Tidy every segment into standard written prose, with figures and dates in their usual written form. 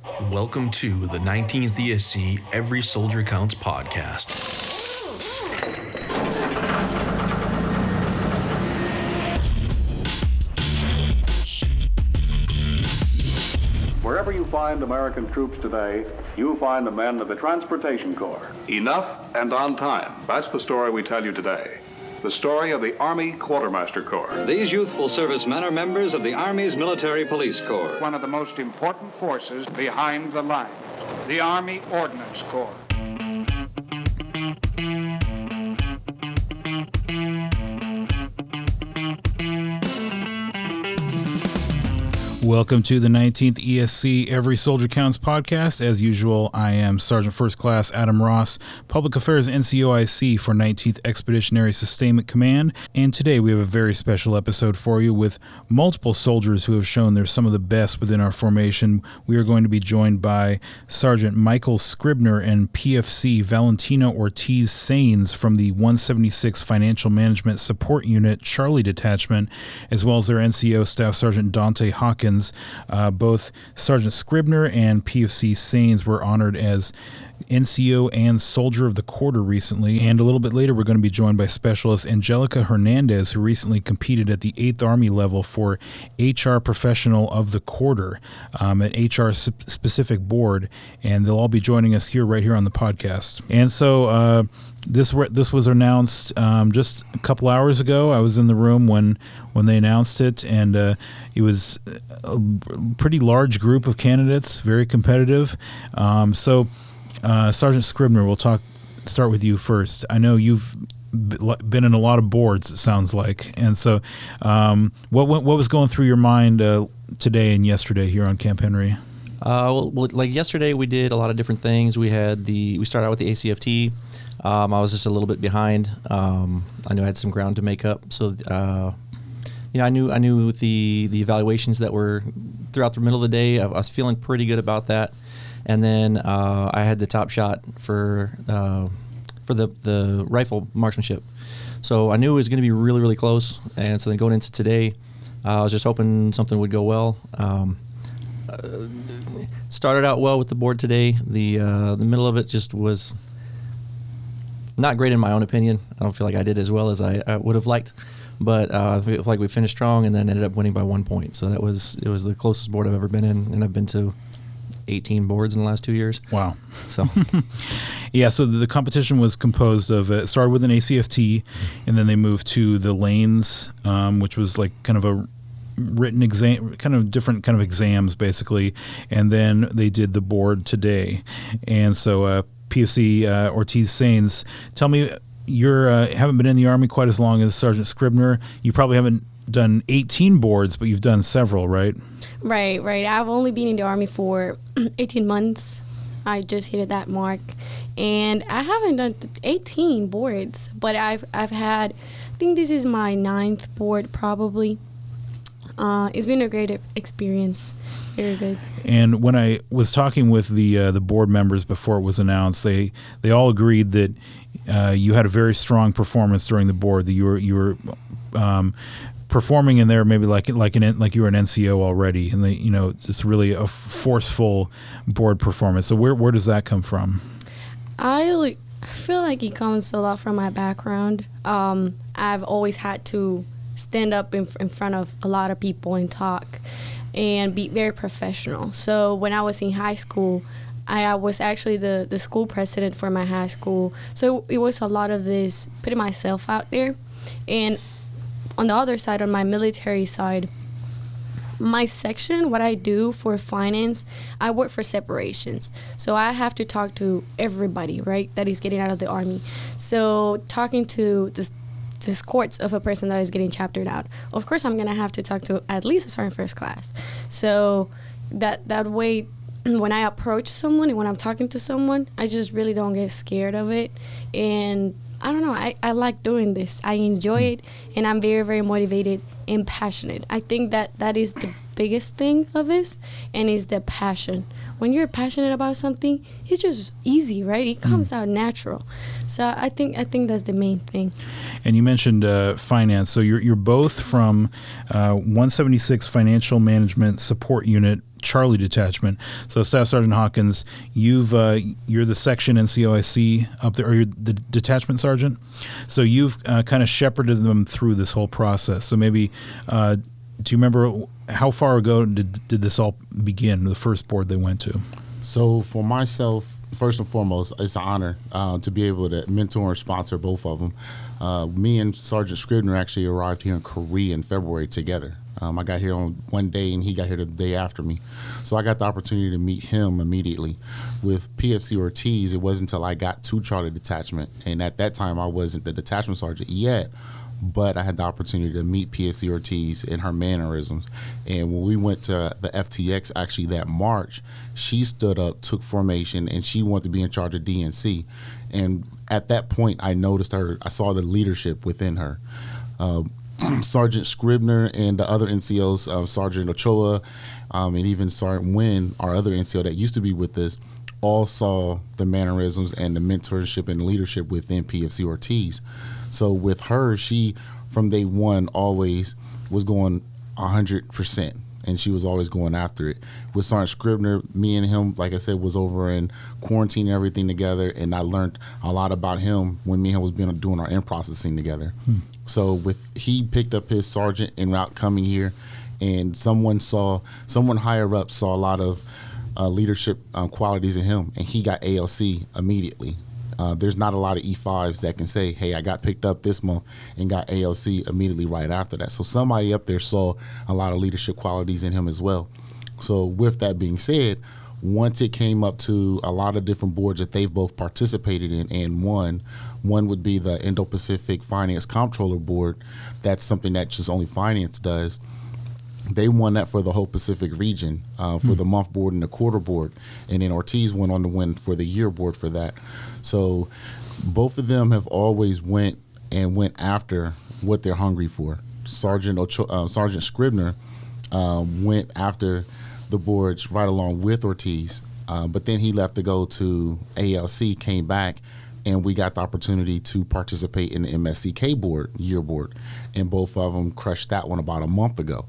Welcome to the 19th ESC Every Soldier Counts podcast. Wherever you find American troops today, you'll find the men of the Transportation Corps. Enough and on time. That's the story we tell you today. The story of the Army Quartermaster Corps. These youthful servicemen are members of the Army's Military Police Corps. One of the most important forces behind the lines, the Army Ordnance Corps. Welcome to the 19th ESC Every Soldier Counts podcast. As usual, I am Sergeant First Class Adam Ross, Public Affairs NCOIC for 19th Expeditionary Sustainment Command. And today we have a very special episode for you with multiple soldiers who have shown they're some of the best within our formation. We are going to be joined by Sergeant Michael Scribner and PFC Valentina Ortiz Sains from the 176 Financial Management Support Unit Charlie Detachment, as well as their NCO Staff Sergeant Dante Hawkins. Both Sergeant Scribner and PFC Sains were honored as NCO and Soldier of the Quarter recently, and a little bit later we're going to be joined by Specialist Angelica Hernandez, who recently competed at the 8th Army level for HR Professional of the Quarter at HR Specific Board, and they'll all be joining us right here on the podcast. And so this was announced just a couple hours ago. I was in the room when they announced it, and it was a pretty large group of candidates, very competitive. Sergeant Scribner, we'll start with you first. I know you've been in a lot of boards, it sounds like, and so what was going through your mind today and yesterday here on Camp Henry? Well, like yesterday, we did a lot of different things. We started out with the ACFT. I was just a little bit behind. I knew I had some ground to make up. So, I knew the evaluations that were throughout the middle of the day. I was feeling pretty good about that. And then I had the top shot for the rifle marksmanship. So I knew it was going to be really, really close. And so then going into today, I was just hoping something would go well. Started out well with the board today. The middle of it just was not great in my own opinion. I don't feel like I did as well as I would have liked, but I feel like we finished strong and then ended up winning by 1 point. So it was the closest board I've ever been in, and I've been to 18 boards in the last 2 years. Wow. So yeah, so the competition was composed of, it started with an ACFT, and then they moved to the lanes, which was like kind of a written exam, kind of different kind of exams basically, and then they did the board today. And so PFC Ortiz Sains, tell me, you haven't been in the Army quite as long as Sergeant Scribner. You probably haven't done 18 boards, but you've done several, right? Right. I've only been in the Army for 18 months. I just hit that mark, and I haven't done 18 boards, but I've had, I think this is my 9th board probably. It's been a great experience. Very good. And when I was talking with the board members before it was announced, they all agreed that you had a very strong performance during the board. That you were performing in there maybe like you were an NCO already, and just really a forceful board performance. So where does that come from? I feel like it comes a lot from my background. I've always had to stand up in front of a lot of people and talk and be very professional. So when I was in high school, I was actually the school president for my high school. So it was a lot of this, putting myself out there. And on the other side, on my military side, my section, what I do for finance, I work for separations. So I have to talk to everybody, right, that is getting out of the Army. So talking to the courts of a person that is getting chaptered out, of course I'm going to have to talk to at least a Sergeant First Class. So that way, when I approach someone and when I'm talking to someone, I just really don't get scared of it. And I don't know, I like doing this. I enjoy it, and I'm very, very motivated and passionate. I think that is the biggest thing of this, and is the passion. When you're passionate about something, it's just easy, right? It comes out natural. So I think that's the main thing. And you mentioned finance. So you're both from 176 Financial Management Support Unit Charlie Detachment. So Staff Sergeant Hawkins, you're the section NCOIC up there, or you're the detachment sergeant. So you've kind of shepherded them through this whole process. So maybe, do you remember how far ago did this all begin, the first board they went to? So for myself, first and foremost, it's an honor to be able to mentor and sponsor both of them. Me and Sergeant Scribner actually arrived here in Korea in February together. I got here on one day and he got here the day after me. So I got the opportunity to meet him immediately. With PFC Ortiz, it wasn't until I got to Charlie Detachment, and at that time I wasn't the detachment sergeant yet, but I had the opportunity to meet PFC Ortiz and her mannerisms. And when we went to the FTX actually that March, she stood up, took formation, and she wanted to be in charge of DNC. And at that point, I noticed her, I saw the leadership within her. Sergeant Scribner and the other NCOs, Sergeant Ochoa, and even Sergeant Wynn, our other NCO that used to be with us, all saw the mannerisms and the mentorship and leadership within PFC Ortiz. So with her, she, from day one, always was going 100%, and she was always going after it. With Sergeant Scribner, me and him, like I said, was over in quarantine and everything together, and I learned a lot about him when me and him was doing our in-processing together. So he picked up his sergeant en route coming here, and someone higher up saw a lot of leadership qualities in him, and he got ALC immediately. There's not a lot of E5s that can say, hey, I got picked up this month and got ALC immediately right after that. So somebody up there saw a lot of leadership qualities in him as well. So with that being said, once it came up to a lot of different boards that they've both participated in, and one would be the Indo-Pacific Finance Comptroller Board. That's something that just only finance does. They won that for the whole Pacific region, for the month board and the quarter board. And then Ortiz went on to win for the year board for that. So both of them have always went after what they're hungry for. Sergeant Scribner went after the boards right along with Ortiz, but then he left to go to ALC, came back, and we got the opportunity to participate in the MSCK board, year board, and both of them crushed that one about a month ago.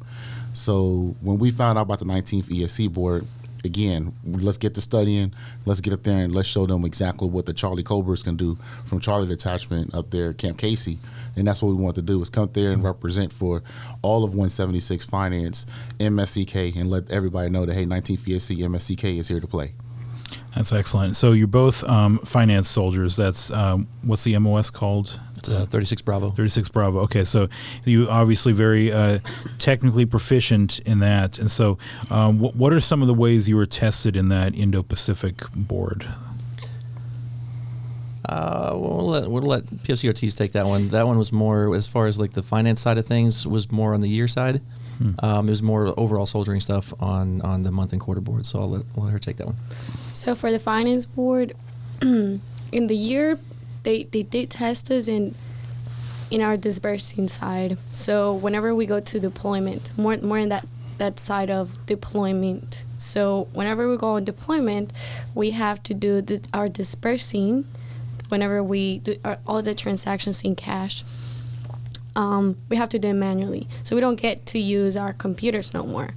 So when we found out about the 19th ESC board, again, let's get to studying, let's get up there and let's show them exactly what the Charlie Cobras can do from Charlie Detachment up there at Camp Casey. And that's what we want to do, is come up there and represent for all of 176 Finance, MSCK, and let everybody know that, hey, 19th ESC, MSCK is here to play. That's excellent. So you're both finance soldiers. That's what's the MOS called? It's 36 Bravo. 36 Bravo. Okay, so you obviously very technically proficient in that. And so what are some of the ways you were tested in that Indo-Pacific board? We'll let PFC Ortiz take that one. That one was more, as far as like the finance side of things, was more on the year side. It was more overall soldiering stuff on the month and quarter board. So I'll let her take that one. So for the finance board, in the year, they did test us in our disbursing side. So whenever we go to deployment, more in that side of deployment. So whenever we go on deployment, we have to do our disbursing. Whenever we do all the transactions in cash, we have to do it manually. So we don't get to use our computers no more,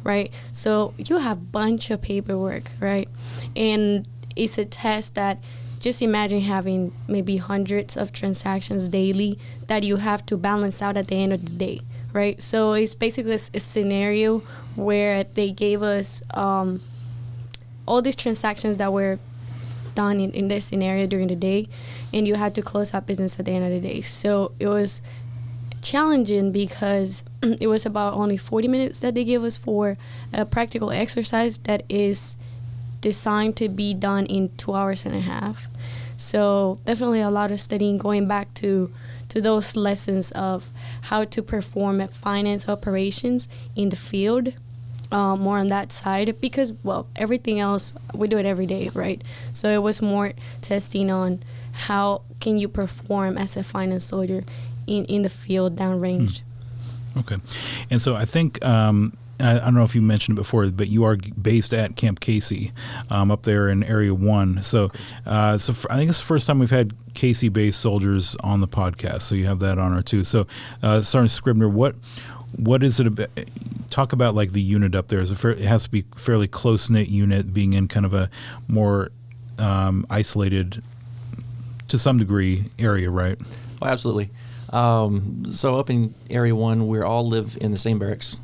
right? So you have a bunch of paperwork, right? And it's a test that, just imagine having maybe hundreds of transactions daily that you have to balance out at the end of the day, right? So it's basically a scenario where they gave us all these transactions that were done in this scenario during the day, and you had to close out business at the end of the day. So it was challenging because it was about only 40 minutes that they gave us for a practical exercise that is designed to be done in 2.5 hours. So definitely a lot of studying, going back to those lessons of how to perform at finance operations in the field, more on that side, because, well, everything else, we do it every day, right? So it was more testing on how can you perform as a finance soldier in the field downrange. Okay. And so I think, I don't know if you mentioned it before, but you are based at Camp Casey up there in Area 1. So I think it's the first time we've had Casey-based soldiers on the podcast, so you have that honor too. So Sergeant Scribner, What is it about? Talk about like the unit up there. It has to be fairly close-knit unit, being in kind of a more isolated, to some degree, area, right? Oh, absolutely. So up in Area 1, we all live in the same barracks.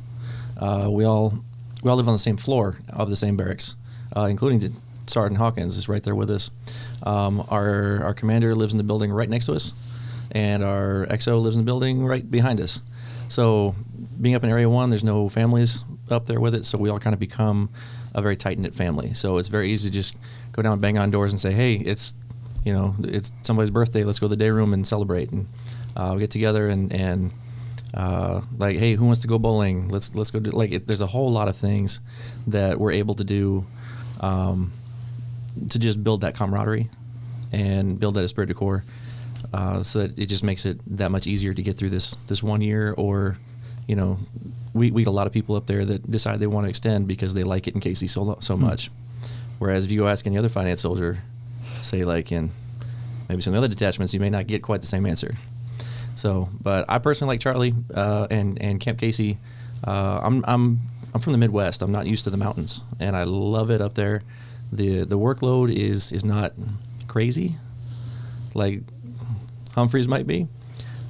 We all live on the same floor of the same barracks, including Sergeant Hawkins is right there with us. Our commander lives in the building right next to us, and our XO lives in the building right behind us. So being up in Area 1, there's no families up there with it, so we all kind of become a very tight-knit family. So it's very easy to just go down, bang on doors, and say, hey, it's somebody's birthday, let's go to the day room and celebrate. And we get together and like, hey, who wants to go bowling? Let's go do, there's a whole lot of things that we're able to do to just build that camaraderie and build that esprit de corps, so that it just makes it that much easier to get through this 1 year. Or, we get a lot of people up there that decide they want to extend because they like it in KC so much. Whereas if you go ask any other finance soldier, say like in maybe some other detachments, you may not get quite the same answer. So, but I personally like Charlie and Camp Casey. I'm from the Midwest. I'm not used to the mountains, and I love it up there. The workload is not crazy like Humphreys might be,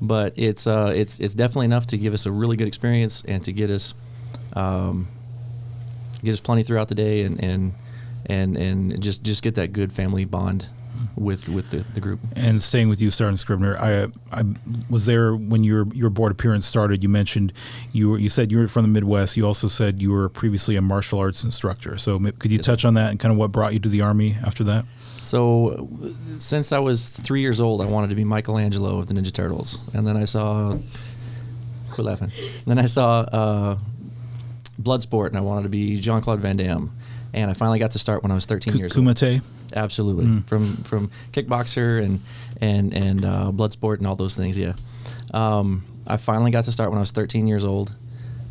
but it's definitely enough to give us a really good experience and to get us plenty throughout the day and just get that good family bond with the group. And staying with you, Sergeant Scribner, I was there when your board appearance started. You mentioned you said you were from the Midwest. You also said you were previously a martial arts instructor. So could you touch on that and kind of what brought you to the Army after that? So since I was 3 years old, I wanted to be Michelangelo of the Ninja Turtles. And then I saw, quit laughing. Then I saw Bloodsport, and I wanted to be Jean-Claude Van Damme. And I finally got to start when I was 13 years old. Kumite? Absolutely. From kickboxer and Bloodsport and all those things, yeah. I finally got to start when I was 13 years old,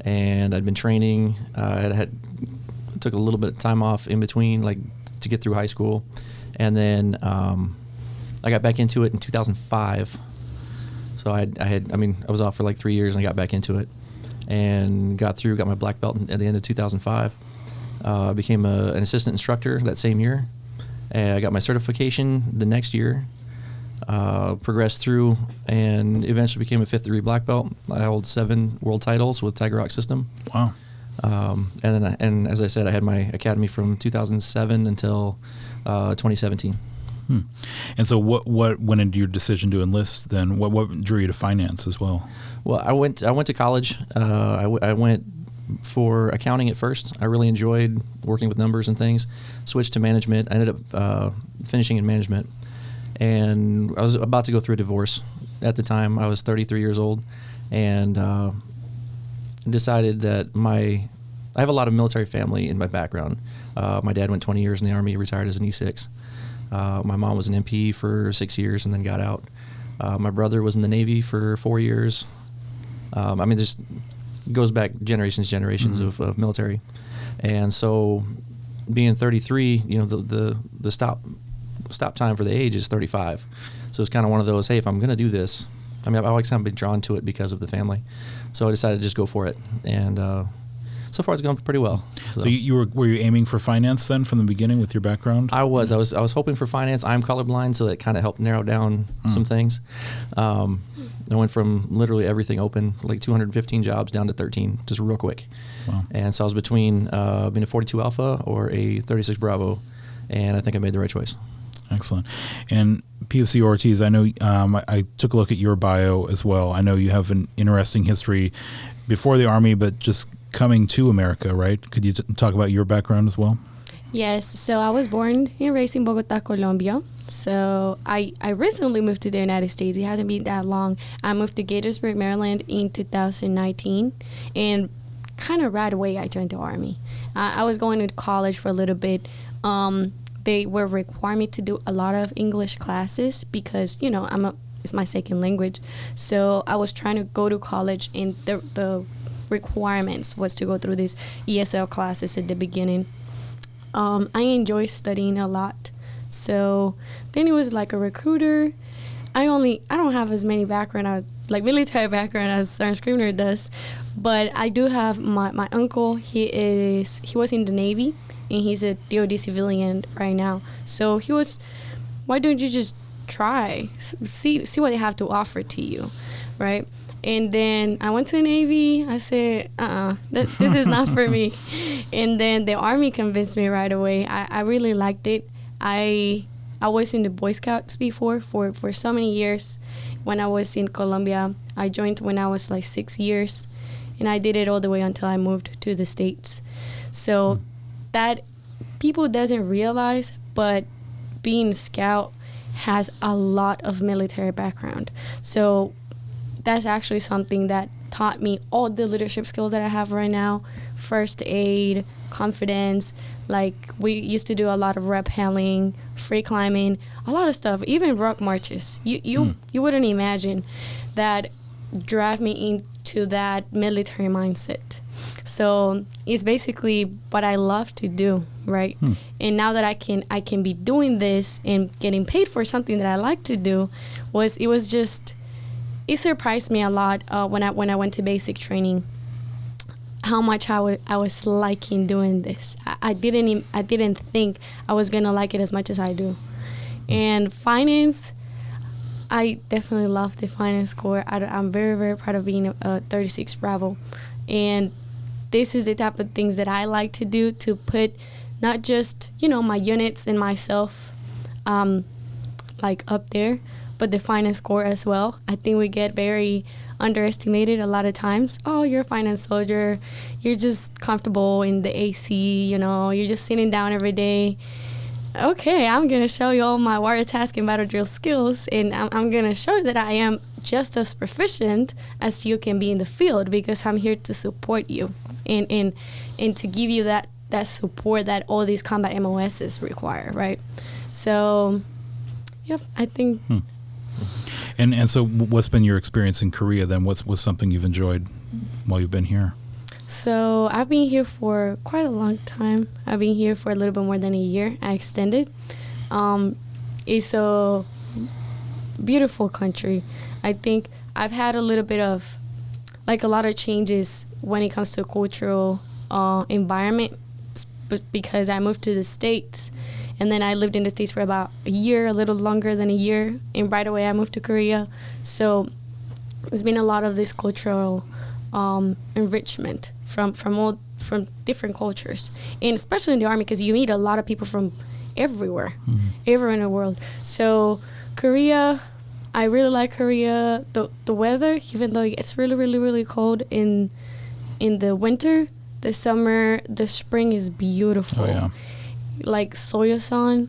and I'd been training. Took a little bit of time off in between, like to get through high school. And then I got back into it in 2005. So I was off for like 3 years, and I got back into it and got my black belt at the end of 2005. Became an assistant instructor that same year. I got my certification the next year, progressed through, and eventually became a 5th degree black belt. I hold 7 world titles with Tiger Rock System. Wow. And as I said, I had my academy from 2007 until 2017. And so what went into your decision to enlist then? What drew you to finance as well? Well, I went to college. I went for accounting at first. I really enjoyed working with numbers and things. Switched to management. I ended up finishing in management. And I was about to go through a divorce. At the time, I was 33 years old, and decided that I have a lot of military family in my background. My dad went 20 years in the Army, retired as an E6. My mom was an MP for 6 years and then got out. My brother was in the Navy for 4 years. This goes back generations of military. And so being 33, the stop time for the age is 35. So it's kind of one of those, hey, if I'm going to do this, I've always kind of been drawn to it because of the family. So I decided to just go for it. And so far it's going pretty well. So were you aiming for finance then from the beginning with your background? I was hoping for finance. I'm colorblind, so that kind of helped narrow down some things. I went from literally everything open, like 215 jobs, down to 13, just real quick. Wow. And so I was between being a 42 Alpha or a 36 Bravo, and I think I made the right choice. Excellent. And PFC Ortiz, I know I took a look at your bio as well. I know you have an interesting history before the Army, but just coming to America, right? Could you talk about your background as well? Yes. So I was born and raised in Bogota, Colombia. So I recently moved to the United States. It hasn't been that long. I moved to Gaithersburg, Maryland in 2019, and kind of right away I joined the Army. I was going to college for a little bit. They were requiring me to do a lot of English classes because, it's my second language. So I was trying to go to college, and the requirements was to go through these ESL classes at the beginning. I enjoy studying a lot. So then it was like a recruiter. I don't have as many military background as Sergeant Scribner does, But I do have my uncle. He was in the Navy, and he's a DoD civilian right now. So he was, why don't you just try, see what they have to offer to you, right? And then I went to the Navy. I said, this is not for me. And then the Army convinced me right away. I really liked it. I was in the Boy Scouts before for so many years. When I was in Colombia, I joined when I was like 6 years, and I did it all the way until I moved to the States. So that people doesn't realize, but being a scout has a lot of military background. So that's actually something that taught me all the leadership skills that I have right now. First aid, confidence, like we used to do a lot of rappelling, free climbing, a lot of stuff, even rock marches. You wouldn't imagine that drive me into that military mindset. So it's basically what I love to do, right? And now that I can be doing this and getting paid for something that I like to do, it surprised me a lot when I went to basic training, how much I was liking doing this. I didn't think I was gonna like it as much as I do. And finance, I definitely love the finance core. I'm very, very proud of being a 36 Bravo, and this is the type of things that I like to do, to put not just my units and myself like up there, but the finance core as well. I think we get very underestimated a lot of times. Oh, you're a finance soldier. You're just comfortable in the AC, you're just sitting down every day. Okay, I'm going to show you all my warrior task and battle drill skills, and I'm going to show you that I am just as proficient as you can be in the field, because I'm here to support you and to give you that support that all these combat MOSs require, right? So, yep, I think... And so what's been your experience in Korea then? What's something you've enjoyed while you've been here? So I've been here for quite a long time. I've been here for a little bit more than a year. I extended. It's a beautiful country. I think I've had a little bit of, like, a lot of changes when it comes to cultural environment, because I moved to the States. And then I lived in the States for about a year, a little longer than a year. And right away I moved to Korea. So there's been a lot of this cultural enrichment from different cultures. And especially in the Army, because you meet a lot of people from everywhere in the world. So Korea, I really like Korea. The weather, even though it gets really, really, really cold in the winter, the summer, the spring is beautiful. Oh, yeah. Like Soyosan,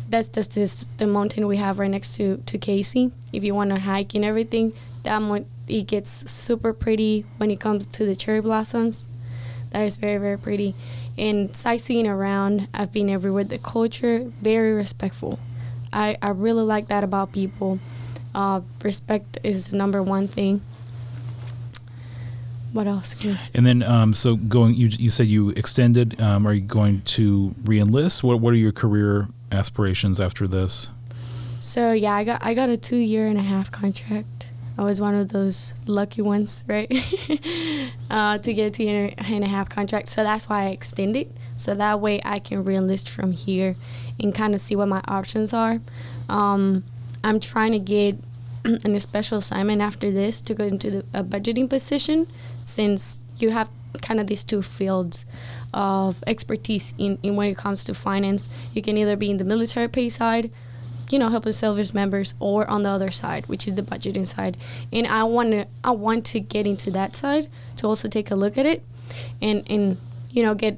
that's just the mountain we have right next to Casey. If you want to hike and everything, it gets super pretty when it comes to the cherry blossoms. That is very, very pretty. And sightseeing around, I've been everywhere. The culture, very respectful. I really like that about people. Respect is the number one thing. What else can I say? And then, so going, you said you extended. Are you going to re-enlist? What are your career aspirations after this? So yeah, I got a 2.5-year contract. I was one of those lucky ones, right? To get a 2.5-year contract. So that's why I extended. So that way I can re-enlist from here and kind of see what my options are. I'm trying to get a special assignment after this to go into a budgeting position, since you have kind of these two fields of expertise in when it comes to finance. You can either be in the military pay side, helping service members, or on the other side, which is the budgeting side. And I want to get into that side to also take a look at it and get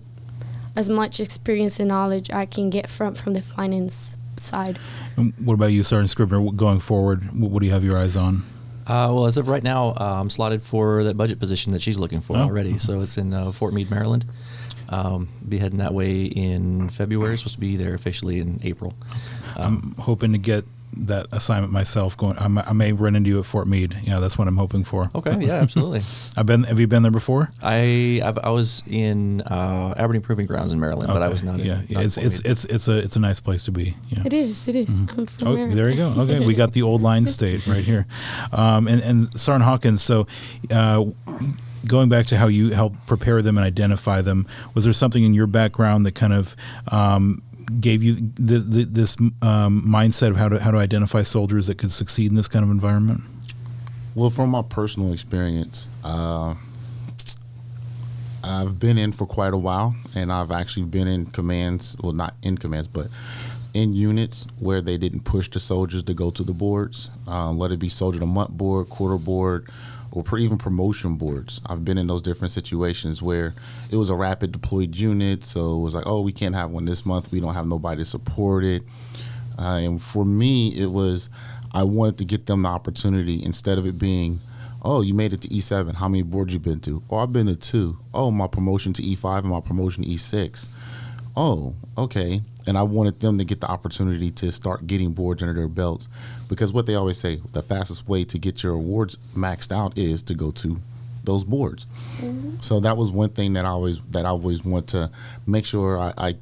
as much experience and knowledge I can get from the finance side. And what about you, Sergeant Scribner? Going forward, what do you have your eyes on? Well, as of right now, I'm slotted for that budget position that she's looking for already. So it's in Fort Meade, Maryland. Be heading that way in February. Supposed to be there officially in April. I'm hoping to get that assignment myself. I may run into you at Fort Meade. Yeah, that's what I'm hoping for. Okay, yeah, absolutely. Have you been there before? I was in Aberdeen Proving Grounds in Maryland, but I was not. Yeah, it's a nice place to be. Yeah. It is. Mm-hmm. I'm from Maryland. There you go. Okay, we got the old line state right here. And Sergeant Hawkins. So, going back to how you helped prepare them and identify them, was there something in your background that kind of gave you this mindset of how to identify soldiers that could succeed in this kind of environment? Well, from my personal experience, I've been in for quite a while, and I've actually been in commands, well, not in commands, but in units where they didn't push the soldiers to go to the boards, let it be soldier to month board, quarter board, or even promotion boards. I've been in those different situations where it was a rapid deployed unit, so it was like, oh, we can't have one this month. We don't have nobody to support it. And for me, it was, I wanted to get them the opportunity, instead of it being, oh, you made it to E7. How many boards you been to? Oh, I've been to 2. Oh, my promotion to E5 and my promotion to E6. Oh, okay. And I wanted them to get the opportunity to start getting boards under their belts, because what they always say, the fastest way to get your awards maxed out is to go to those boards. Mm-hmm. So that was one thing that I always want to make sure I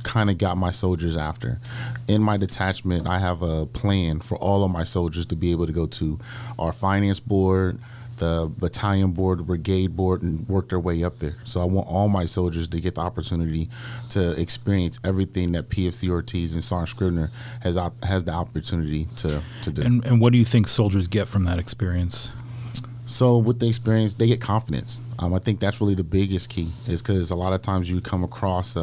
kind of got my soldiers after. In my detachment, I have a plan for all of my soldiers to be able to go to our finance board, the battalion board, the brigade board, and work their way up there. So I want all my soldiers to get the opportunity to experience everything that PFC Ortiz and Sergeant Scribner has the opportunity to do. And what do you think soldiers get from that experience? So with the experience, they get confidence. I think that's really the biggest key, is because a lot of times you come across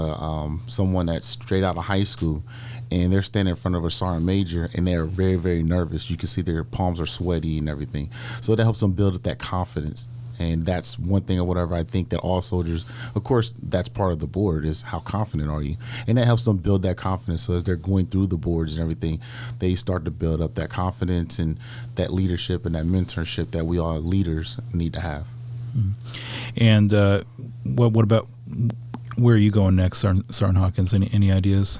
someone that's straight out of high school, and they're standing in front of a sergeant major, and they're very, very nervous. You can see their palms are sweaty and everything. So that helps them build up that confidence. And that's one thing or whatever I think that all soldiers, of course, that's part of the board, is how confident are you? And that helps them build that confidence. So as they're going through the boards and everything, they start to build up that confidence and that leadership and that mentorship that we all leaders need to have. Mm-hmm. And what about, where are you going next, Sergeant Hawkins? Any ideas?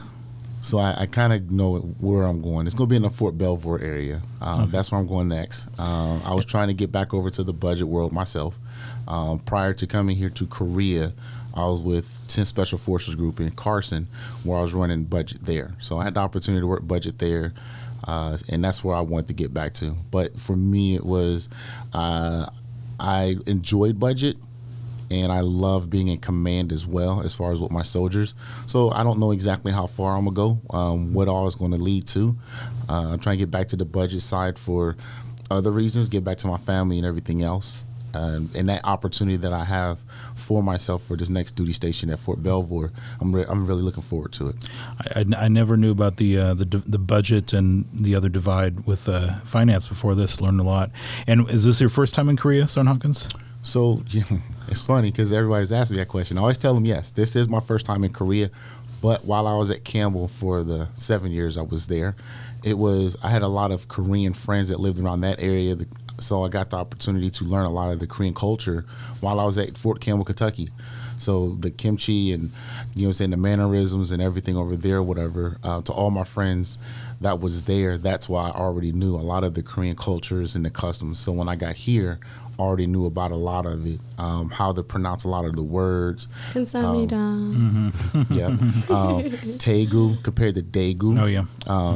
So I kind of know where I'm going. It's going to be in the Fort Belvoir area. Okay. That's where I'm going next. I was trying to get back over to the budget world myself. Prior to coming here to Korea, I was with 10 Special Forces Group in Carson, where I was running budget there. So I had the opportunity to work budget there, and that's where I wanted to get back to. But for me, it was I enjoyed budget, and I love being in command as well, as far as with my soldiers. So I don't know exactly how far I'm going to go, what all is going to lead to. I'm trying to get back to the budget side for other reasons, get back to my family and everything else. And that opportunity that I have for myself for this next duty station at Fort Belvoir, I'm really looking forward to it. I never knew about the budget and the other divide with finance before this. Learned a lot. And is this your first time in Korea, Sergeant Hawkins? So it's funny because everybody's asking me that question. I always tell them, yes, this is my first time in Korea. But while I was at Campbell for the 7 years I was there, I had a lot of Korean friends that lived around that area. So I got the opportunity to learn a lot of the Korean culture while I was at Fort Campbell, Kentucky. So the kimchi and, the mannerisms and everything over there, whatever, to all my friends that was there, that's why I already knew a lot of the Korean cultures and the customs. So when I got here, I already knew about a lot of it, how to pronounce a lot of the words. Kamsahamnida. Taegu compared to Daegu. Oh, yeah.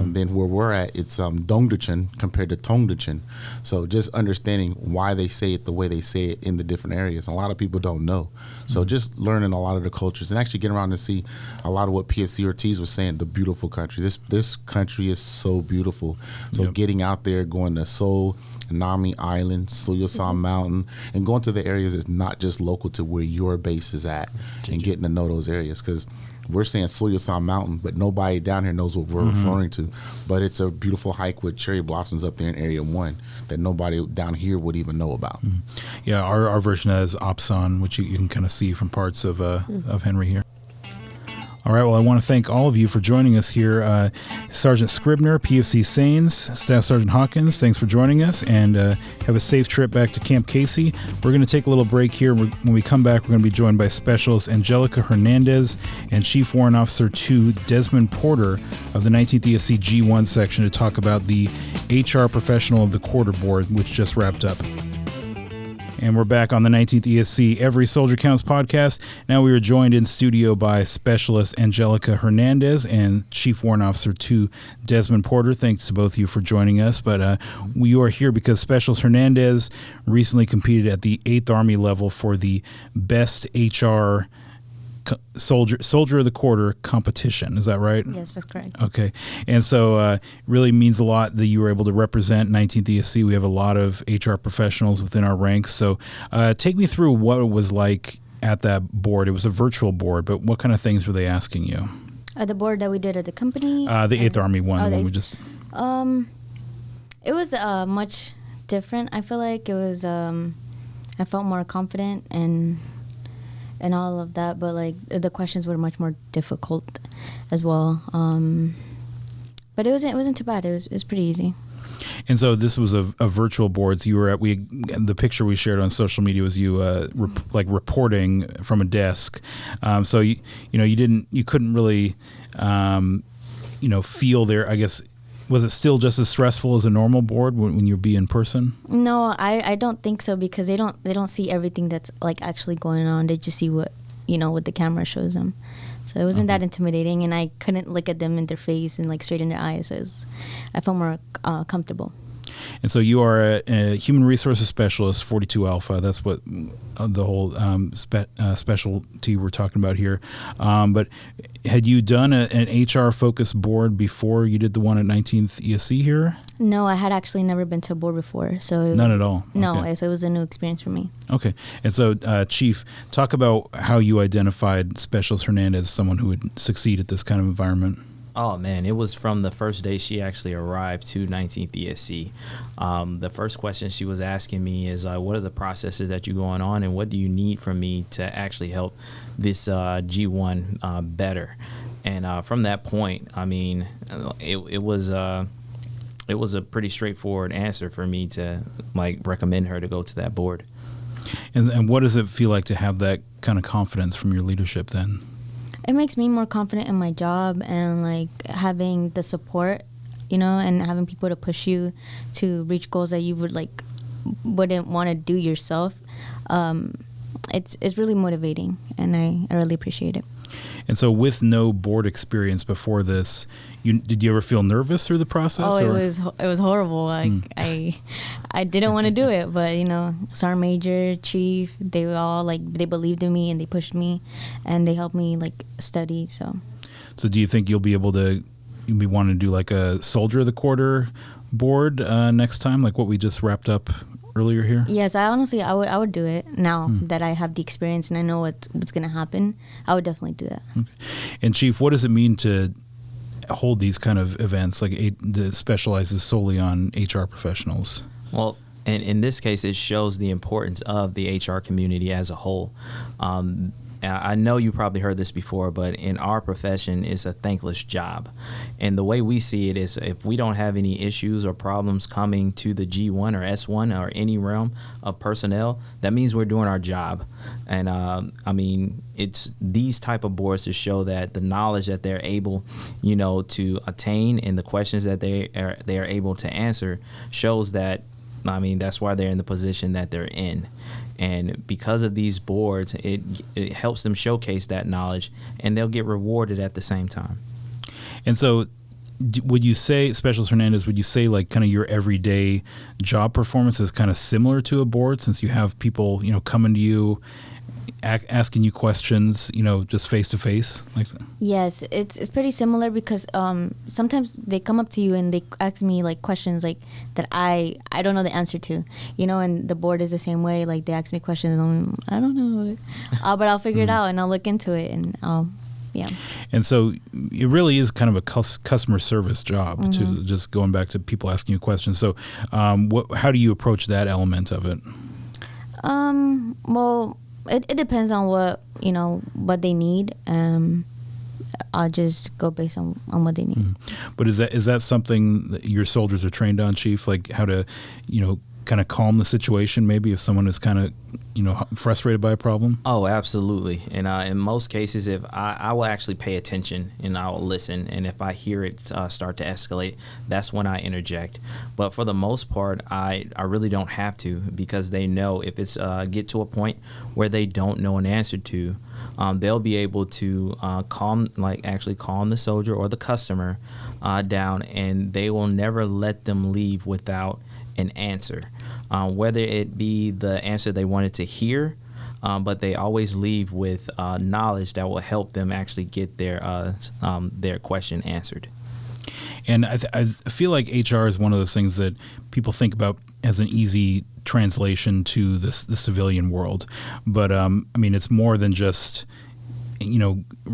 Then where we're at, it's Dongducheon compared to Tongducheon. So just understanding why they say it the way they say it in the different areas. A lot of people don't know. So just learning a lot of the cultures and actually getting around to see a lot of what PFC Ortiz was saying, the beautiful country. This country is so beautiful. So getting out there, going to Seoul, Nami Island, Soyosan Mountain, and going to the areas that's not just local to where your base is at, and getting to know those areas, because we're saying Soyosan Mountain, but nobody down here knows what we're referring to. But it's a beautiful hike with cherry blossoms up there in Area 1 that nobody down here would even know about. Yeah, our version is Opsan, which you can kind of see from parts of Henry here. All right, well, I want to thank all of you for joining us here. Sergeant Scribner, PFC Sains, Staff Sergeant Hawkins, thanks for joining us, and have a safe trip back to Camp Casey. We're going to take a little break here. When we come back, we're going to be joined by Specialist Angelica Hernandez and Chief Warrant Officer 2 Desmond Porter of the 19th ESC G1 section to talk about the HR Professional of the Quarter Board, which just wrapped up. And we're back on the 19th ESC Every Soldier Counts podcast. Now we are joined in studio by Specialist Angelica Hernandez and Chief Warrant Officer 2 Desmond Porter. Thanks to both of you for joining us. But we are here because Specialist Hernandez recently competed at the 8th Army level for the Best HR Soldier of the Quarter competition. Is that right? Yes, that's correct. Okay. And so really means a lot that you were able to represent 19th ESC. We have a lot of HR professionals within our ranks. So take me through what it was like at that board. It was a virtual board, but what kind of things were they asking you? The board that we did at the company? The 8th Army one. The one we just... It was much different. I feel like it was... I felt more confident and all of that, but like the questions were much more difficult as well. But it wasn't too bad. It was pretty easy. And so this was a virtual board. So you were the picture we shared on social media was you reporting from a desk. So you couldn't really feel there. I guess, was it still just as stressful as a normal board when you'd be in person? No, I don't think so, because they don't see everything that's like actually going on. They just see what the camera shows them. So it wasn't that intimidating, and I couldn't look at them in their face and like straight in their eyes. So I felt more comfortable. And so you are a human resources specialist, 42 Alpha. That's what the whole specialty we're talking about here. But had you done an HR-focused board before you did the one at 19th ESC here? No, I had actually never been to a board before. So none at all? No, okay. So it was a new experience for me. Okay. And so, Chief, talk about how you identified Specialist Hernandez as someone who would succeed at this kind of environment. Oh, man, it was from the first day she actually arrived to 19th ESC. The first question she was asking me is, what are the processes that you're going on, and what do you need from me to actually help this G1 better? And from that point, I mean, it was a pretty straightforward answer for me to recommend her to go to that board. And what does it feel like to have that kind of confidence from your leadership then? It makes me more confident in my job, and having the support, and having people to push you to reach goals that you wouldn't want to do yourself. It's really motivating, and I really appreciate it. And so, with no board experience before this, did you ever feel nervous through the process? Oh, it was horrible. I didn't want to do it, but Sergeant Major, Chief, they were all they believed in me, and they pushed me, and they helped me study. So do you think you'll be able to want to do a Soldier of the Quarter board next time, like what we just wrapped up earlier here? Yes, I would do it now that I have the experience and I know what's going to happen. I would definitely do that. Okay. And Chief, what does it mean to hold these kind of events that specializes solely on HR professionals? Well, and in this case, it shows the importance of the HR community as a whole. I know you probably heard this before, but in our profession, it's a thankless job. And the way we see it is, if we don't have any issues or problems coming to the G1 or S1 or any realm of personnel, that means we're doing our job. And it's these type of boards to show that the knowledge that they're able, to attain, and the questions that they are able to answer shows that, that's why they're in the position that they're in. And because of these boards, it helps them showcase that knowledge, and they'll get rewarded at the same time. And so would you say, Specialist Hernandez, kind of your everyday job performance is kind of similar to a board, since you have people, coming to you, asking you questions, just face to face like that? Yes, it's pretty similar, because sometimes they come up to you and they ask me questions that I don't know the answer to, and the board is the same way. They ask me questions and I don't know, but I'll figure it out and I'll look into it, and yeah. And so it really is kind of a customer service job, to just going back to people asking you questions. So how do you approach that element of it? Well, it depends on what they need. I'll just go based on what they need. But is that something that your soldiers are trained on, Chief? How to, kind of calm the situation, maybe if someone is kind of, frustrated by a problem? Oh, absolutely. And in most cases, if I will actually pay attention and I will listen. And if I hear it start to escalate, that's when I interject. But for the most part, I really don't have to, because they know if it's get to a point where they don't know an answer to, they'll be able to calm the soldier or the customer down, and they will never let them leave without an answer, whether it be the answer they wanted to hear, but they always leave with knowledge that will help them actually get their question answered. And I feel like HR is one of those things that people think about as an easy translation to the civilian world, but it's more than just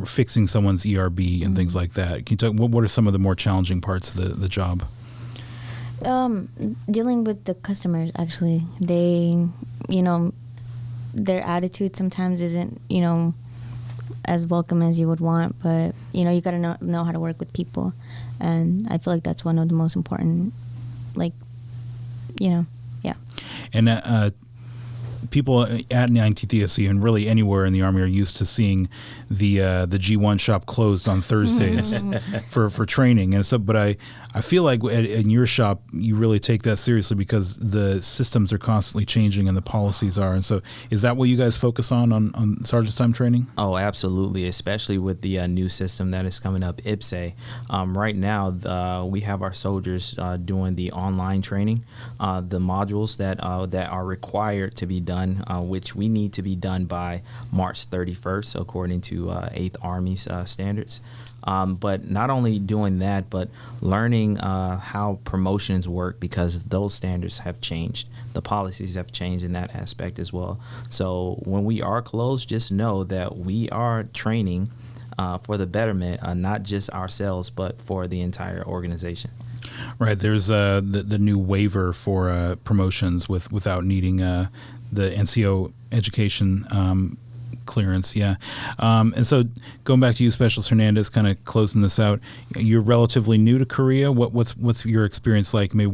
fixing someone's ERB and things like that. Can you talk? What are some of the more challenging parts of the job? Dealing with the customers, actually. They, their attitude sometimes isn't, as welcome as you would want, but, you got to know how to work with people. And I feel like that's one of the most important, yeah. And people at 19th ESC and really anywhere in the Army are used to seeing the G1 shop closed on Thursdays for training, and so. But I feel like in your shop you really take that seriously, because the systems are constantly changing and the policies are. And so, is that what you guys focus on Sergeant's Time training? Oh, absolutely, especially with the new system that is coming up, IPSE. Right now, we have our soldiers doing the online training, the modules that are required to be done, which we need to be done by March 31st, according to 8th Army's standards. But not only doing that, but learning how promotions work, because those standards have changed. The policies have changed in that aspect as well. So when we are closed, just know that we are training for the betterment, not just ourselves, but for the entire organization. Right. There's the new waiver for promotions without needing the NCO education clearance. Yeah. And so going back to you, Specialist Hernandez, kind of closing this out, you're relatively new to Korea. What's your experience like? Maybe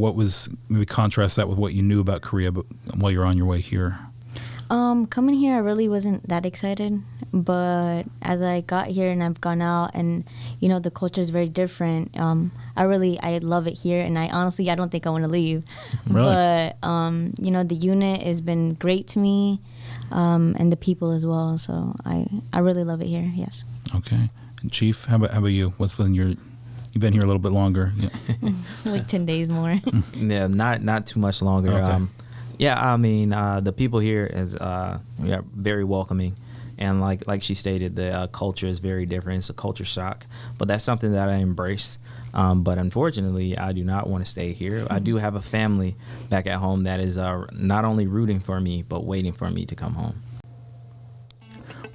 contrast that with what you knew about Korea but while you're on your way here. Coming here, I really wasn't that excited, but as I got here and I've gone out, and the culture is very different. I love it here, and I don't think I want to leave. Really? But the unit has been great to me, and the people as well. So I really love it here. Yes. Okay, and Chief, how about you? What's been you've been here a little bit longer? Yeah. Like 10 days more. Yeah, not too much longer. Okay. The people here is very welcoming, and like she stated, the culture is very different. It's a culture shock, but that's something that I embrace. But unfortunately, I do not want to stay here. I do have a family back at home that is not only rooting for me, but waiting for me to come home.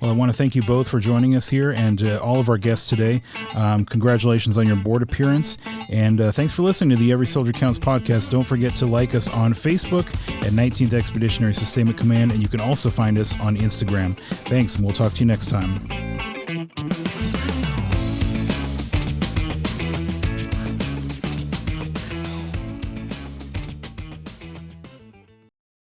Well, I want to thank you both for joining us here, and all of our guests today. Congratulations on your board appearance, and thanks for listening to the Every Soldier Counts podcast. Don't forget to like us on Facebook at 19th Expeditionary Sustainment Command, and you can also find us on Instagram. Thanks, and we'll talk to you next time.